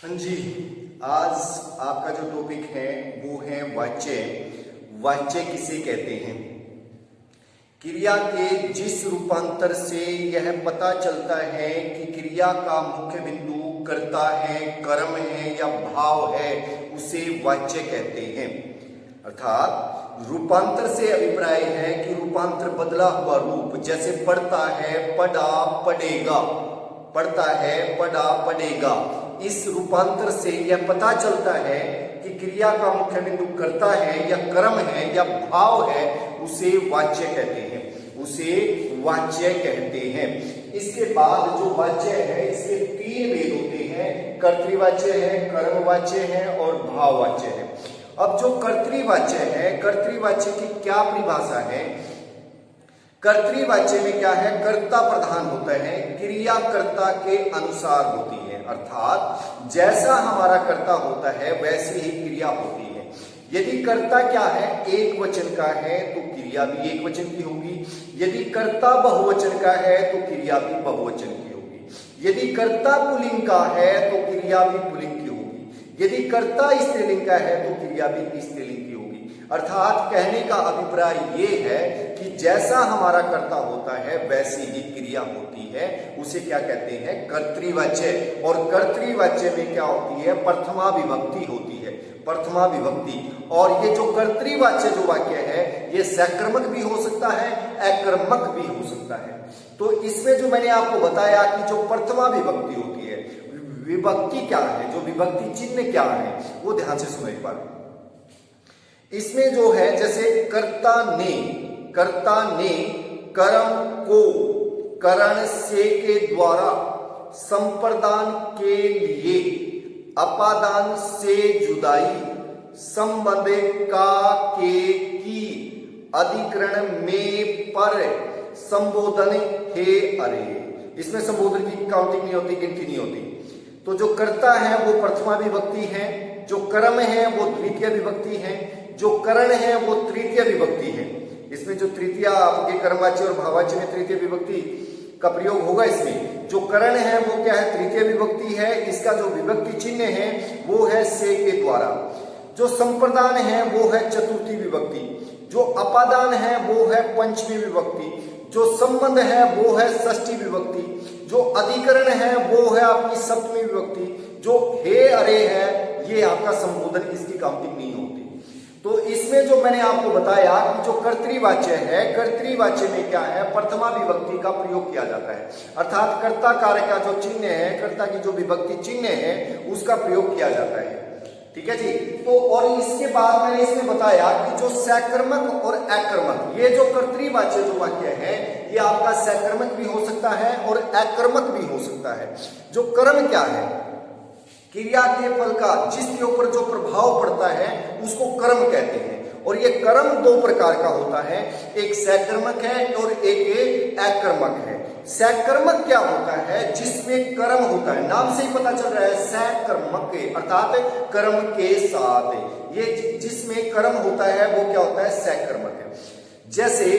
हाँ जी, आज आपका जो टॉपिक है वो है वाच्य। वाच्य किसे कहते हैं? क्रिया के जिस रूपांतर से यह पता चलता है कि क्रिया का मुख्य बिंदु कर्ता है, कर्म है या भाव है, उसे वाच्य कहते हैं। अर्थात रूपांतर से अभिप्राय है कि रूपांतर बदला हुआ रूप, जैसे पढ़ता है, पढ़ा, पढ़ेगा, पढ़ता है, पढ़ा, पढ़ेगा। इस रूपांतर से यह पता चलता है कि क्रिया का मुख्य बिंदु कर्ता है या कर्म है या भाव है, उसे वाच्य कहते हैं, उसे वाच्य कहते हैं। इसके बाद जो वाच्य है, इसके तीन भेद होते हैं, कर्तृवाच्य है, कर्मवाच्य है और भाववाच्य है। अब जो कर्तृवाच्य है, कर्तृवाच्य की क्या परिभाषा है? कर्तृवाच्य में क्या है? कर्ता प्रधान होता है, क्रिया कर्ता के अनुसार होती है। अर्थात जैसा हमारा कर्ता होता है वैसी ही क्रिया होती है। यदि कर्ता क्या है? एक वचन का है तो क्रिया भी एक वचन की होगी। यदि कर्ता बहुवचन का है तो क्रिया भी बहुवचन की होगी। यदि कर्ता पुल्लिंग का है तो क्रिया भी पुल्लिंग की होगी। यदि कर्ता स्त्रीलिंग का है तो क्रिया भी स्त्रीलिंग की होगी। अर्थात कहने का अभिप्राय ये है कि जैसा हमारा कर्ता होता है वैसी ही क्रिया होती है, उसे क्या कहते हैं? कर्तृवाच्य। और कर्तृवाच्य में क्या होती है? प्रथमा विभक्ति होती है, प्रथमा विभक्ति। और ये जो कर्तृवाच्य जो वाक्य है, ये सकर्मक भी हो सकता है, अकर्मक भी हो सकता है। तो इसमें जो मैंने आपको बताया कि जो प्रथमा विभक्ति होती है, विभक्ति क्या है, जो विभक्ति चिन्ह क्या है, वो ध्यान से सुनो एक बार। इसमें जो है, जैसे कर्ता ने कर्म को करण से के द्वारा, संप्रदान के लिए, अपादान से जुदाई, संबंध का के की, अधिकरण में पर, संबोधन हे अरे। इसमें संबोधन की काउंटिंग नहीं होती, गिनती नहीं होती। तो जो कर्ता है वो प्रथमा विभक्ति है, जो कर्म है वो द्वितीय विभक्ति है, जो करण है वो तृतीय विभक्ति है। इसमें जो तृतीय आपके कर्मवाच्य और भाववाच्य में तृतीय विभक्ति का प्रयोग होगा। इसमें जो करण है वो क्या है? तृतीय विभक्ति है। इसका जो विभक्ति चिन्ह है वो है से के द्वारा। जो संप्रदान है वो है चतुर्थी विभक्ति। जो अपादान है वो है पंचमी विभक्ति। जो संबंध है वो है षष्ठी विभक्ति। जो अधिकरण है वो है आपकी सप्तमी विभक्ति। जो हे अरे है ये आपका संबोधन, इसकी काउंटिंग नहीं होती। तो इसमें जो मैंने आपको बताया कि जो कर्तृवाच्य है, कर्तृवाच्य में क्या है? प्रथमा विभक्ति का प्रयोग किया जाता है। अर्थात कर्ता कार्य का जो चिन्ह है, कर्ता की जो विभक्ति चिन्ह है, उसका प्रयोग किया जाता है। ठीक है जी। तो और इसके बाद मैंने इसमें बताया कि जो सकर्मक और अकर्मक, ये जो कर्तृवाच्य जो वाक्य है, ये आपका सकर्मक भी हो सकता है और अकर्मक भी हो सकता है। जो कर्म क्या है? क्रिया के फल का जिसके ऊपर जो प्रभाव पड़ता है उसको कर्म कहते हैं। और ये कर्म दो प्रकार का होता है, एक सकर्मक है और एक अकर्मक है। सकर्मक क्या होता है? जिसमें कर्म होता है, नाम से ही पता चल रहा है, सकर्मक, अर्थात कर्म के साथ। ये जिसमें कर्म होता है वो क्या होता है? सकर्मक है। जैसे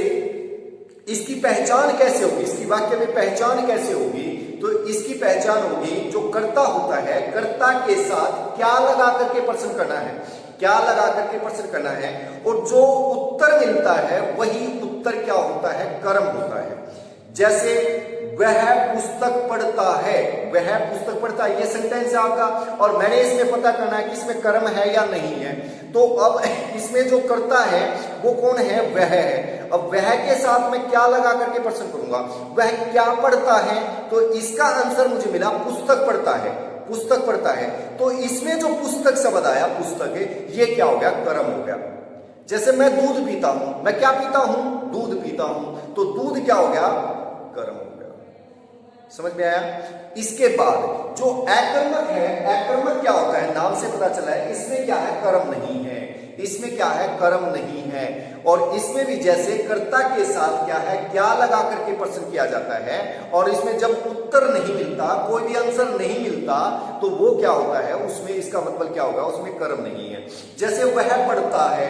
इसकी पहचान कैसे होगी? इसकी वाक्य में पहचान कैसे होगी? तो इसकी पहचान होगी, जो कर्ता होता है, कर्ता के साथ क्या लगा करके प्रश्न करना है, क्या लगा करके प्रश्न करना है, और जो उत्तर मिलता है वही उत्तर क्या होता है? कर्म होता है। जैसे वह पुस्तक पढ़ता है, वह पुस्तक पढ़ता है, ये सेंटेंस है आपका, और मैंने इसमें पता करना है कि इसमें कर्म है या नहीं है। तो अब इसमें जो कर्ता है वो कौन है? वह है। अब वह के साथ मैं क्या लगा करके प्रश्न करूंगा? वह क्या पढ़ता है? तो इसका आंसर मुझे मिला पुस्तक पढ़ता है, पुस्तक पढ़ता है। तो इसमें जो पुस्तक शब्द आया, पुस्तक है, ये क्या हो गया? कर्म हो गया। जैसे मैं दूध पीता हूं, मैं क्या पीता हूं? दूध पीता हूं। तो दूध क्या हो गया? कर्म हो गया। समझ में आया? इसके बाद जो अकर्मक है, अकर्मक क्या होता है? नाम से पता चला है, इसमें क्या है? कर्म नहीं है। इसमें क्या है? कर्म नहीं है। और इसमें भी जैसे कर्ता के साथ क्या है? क्या लगा करके प्रश्न किया जाता है, और इसमें जब उत्तर नहीं मिलता, कोई भी आंसर नहीं मिलता, तो वो क्या होता है? उसमें इसका मतलब क्या होगा? उसमें कर्म नहीं है। जैसे वह पढ़ता है,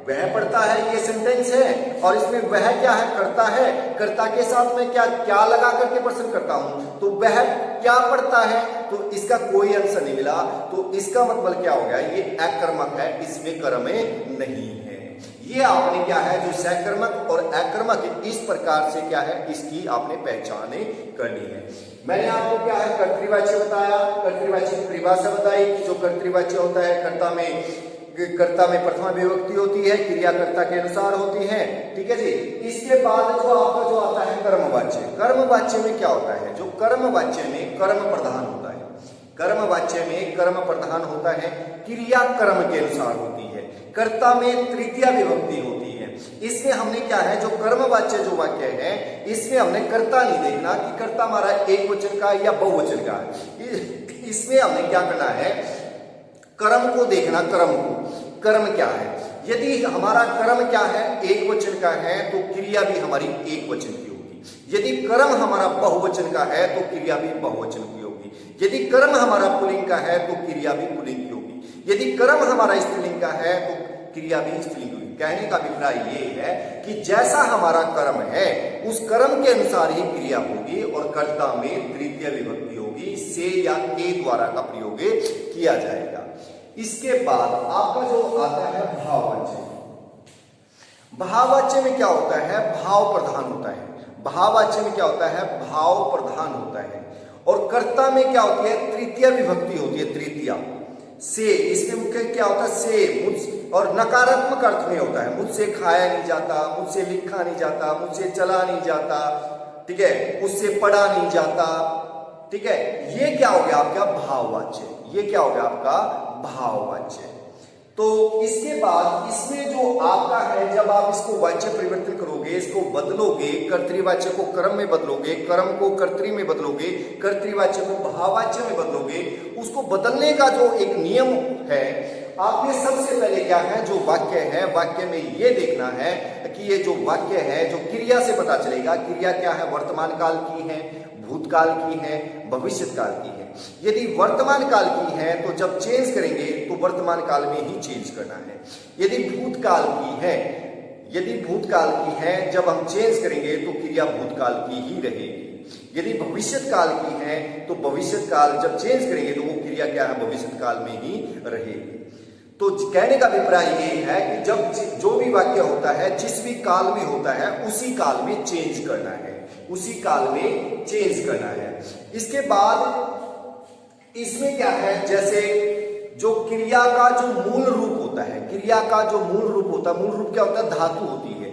वह पढ़ता है, ये सेंटेंस है, और इसमें वह क्या है, करता है। कर्ता के साथ में क्या क्या लगा करके प्रश्न करता हूं, तो वह क्या पढ़ता है, तो इसका कोई आंसर नहीं मिला। तो इसका मतलब क्या हो गया, ये अकर्मक है, इसमें कर्म नहीं है। ये आपने क्या है, जो सकर्मक और अकर्मक इस प्रकार से क्या है, इसकी आपने पहचान करनी है। मैंने आपको क्या है, कर्तृवाच्य बताया, कर्तृवाच्य की परिभाषा बताई कि जो कर्तृवाच्य होता है कर्ता में प्रथमा विभक्ति होती है, क्रियाकर्ता के अनुसार होती है। ठीक है जी। इसके बाद जो आपका जो आता है कर्मवाच्य, कर्मवाच्य में क्या होता है, जो कर्मवाच्य में कर्म प्रधान होता है, कर्मवाच्य में कर्म प्रधान होता है, क्रिया कर्म के अनुसार होती है, कर्ता में तृतीया विभक्ति होती है। इसमें हमने क्या है, जो कर्मवाच्य जो वाक्य है, इसमें हमने कर्ता नहीं देखना कि कर्ता हमारा एक वचन का या बहुवचन का है। इसमें हमने क्या करना है, कर्म को देखना, कर्म को, कर्म क्या है। यदि हमारा कर्म क्या है, एक वचन का है, तो क्रिया भी हमारी एक वचन की होगी। यदि कर्म हमारा बहुवचन का है, तो क्रिया भी बहुवचन की होगी। यदि कर्म हमारा पुल्लिंग का है, तो क्रिया भी पुल्लिंग की होगी। यदि कर्म हमारा स्त्रीलिंग का है, तो क्रिया भी स्त्रीलिंग होगी। कहने का अभिप्राय ये है कि जैसा हमारा कर्म है, उस कर्म के अनुसार ही क्रिया होगी, और कर्ता में तृतीय विभक्ति होगी, से या के द्वारा का प्रयोग किया जाएगा। इसके बाद आपका जो आता है भाववाच्य, भाववाच्य में क्या होता है, भाव प्रधान होता है। भाववाच्य में क्या होता है, भाव प्रधान होता है, और कर्ता में क्या होती है, तृतीय विभक्ति होती है, तृतीया से। इसमें मुख्य क्या होता है, से, मुझ, और नकारात्मक अर्थ में होता है, मुझसे खाया नहीं जाता, मुझसे लिखा नहीं जाता, मुझसे चला नहीं जाता, ठीक है, मुझसे पढ़ा नहीं जाता। ठीक है, ये क्या हो गया आपका भाववाच्य, ये क्या हो गया आपका भाववाच्य। तो इसके बाद इसमें जो आपका है, जब आप इसको वाच्य परिवर्तन करोगे, इसको बदलोगे, कर्तृवाच्य को कर्म में बदलोगे, कर्म को कर्तृ में बदलोगे, कर्तृवाच्य को भाववाच्य में बदलोगे, उसको बदलने का जो एक नियम है, आपने सबसे पहले क्या है, जो वाक्य है, वाक्य में ये देखना है कि ये जो वाक्य है, जो क्रिया से पता चलेगा, क्रिया क्या है, वर्तमान काल की है, भूतकाल की है, भविष्य काल की है। यदि वर्तमान काल की है, तो जब चेंज करेंगे तो वर्तमान काल में ही चेंज करना है। यदि भूतकाल की है, यदि भूतकाल की है, जब हम चेंज करेंगे तो क्रिया भूतकाल की ही रहेगी। यदि भविष्य काल की है, तो भविष्य काल जब चेंज करेंगे तो वो क्रिया क्या है, भविष्य काल में ही रहेगी। तो कहने का अभिप्राय ये है कि जब जो भी वाक्य होता है, जिस भी काल में होता है, उसी काल में चेंज करना है, उसी काल में चेंज करना है। इसके बाद इसमें क्या है, जैसे जो क्रिया का जो मूल रूप होता है, क्रिया का जो मूल रूप होता है, मूल रूप क्या होता है, धातु होती है।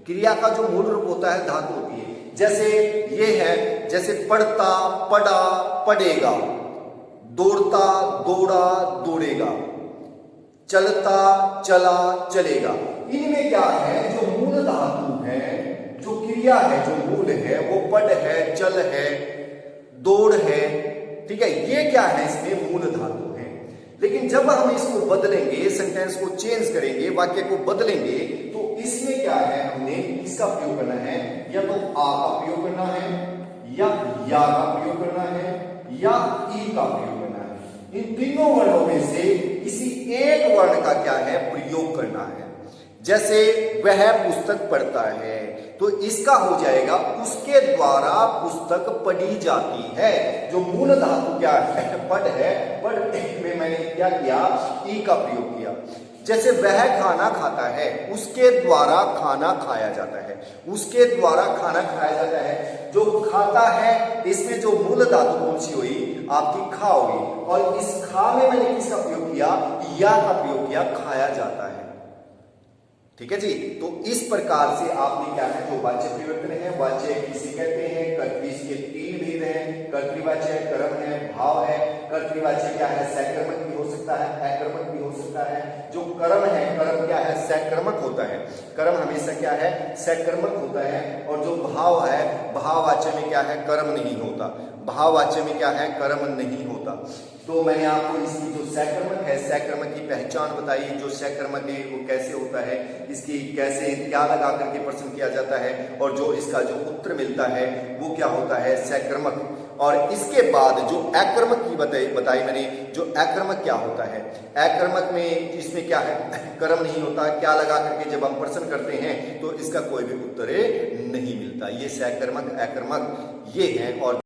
क्रिया का जो मूल रूप होता है, धातु होती है। जैसे ये है, जैसे पढ़ता, पढ़ा, पढ़ेगा, दौड़ता, दौड़ा, दौड़ेगा, चलता, चला, चलेगा। इनमें क्या है, जो मूल धातु है, जो क्रिया है, जो मूल है, वो पढ़ है, चल है, दौड़ है। ठीक है, ये क्या है, इसमें मूल धातु है। लेकिन जब हम इसको बदलेंगे, सेंटेंस को चेंज करेंगे, वाक्य को बदलेंगे, तो इसमें क्या है, हमने इसका प्रयोग करना है, या तो आ का प्रयोग करना है, या का प्रयोग करना है, या ई का प्रयोग करना है। इन तीनों वर्णों में से किसी एक वर्ण का क्या है, प्रयोग करना है। जैसे वह पुस्तक पढ़ता है, तो इसका हो जाएगा उसके द्वारा पुस्तक पढ़ी जाती है। जो मूल धातु क्या है, पढ़ है, पढ़ में मैंने क्या किया, ई का प्रयोग किया। जैसे वह खाना खाता है, उसके द्वारा खाना खाया जाता है, उसके द्वारा खाना खाया जाता है। जो खाता है, इसमें जो मूल धातु कौन सी हुई, आपकी खा हुई, और इस खा में मैंने किसका प्रयोग किया, या का प्रयोग किया, खाया जाता है। ठीक है जी। तो इस प्रकार से आपने क्या है, जो वाच्य परिवर्तन है, वाच्य किसे कहते हैं, कर्तृ के तीन भेद हैं, कर्तृवाच्य कर्म है, भाव है। कर्तृवाच्य क्या है, सकर्मक भी हो सकता है, अकर्मक भी हो सकता है। जो कर्म है, कर्म क्या है, सकर्मक होता है, कर्म हमेशा क्या है, सकर्मक होता है। और जो भाव है, भाववाच्य में क्या है, कर्म नहीं होता, भाववाच्य में क्या है, कर्म नहीं होता। तो मैंने आपको इसकी जो सकर्मक है, सकर्मक की पहचान बताई। जो सकर्मक है वो कैसे होता है, इसकी कैसे क्या लगा करके प्रश्न किया जाता है, और जो इसका जो उत्तर मिलता है वो क्या होता है, सकर्मक। और इसके बाद जो अकर्मक की बताई मैंने, जो अकर्मक क्या होता है, अकर्मक में इसमें क्या है, कर्म नहीं होता, क्या लगा करके जब हम प्रश्न करते हैं तो इसका कोई भी उत्तर नहीं मिलता। ये सकर्मक अकर्मक ये है। और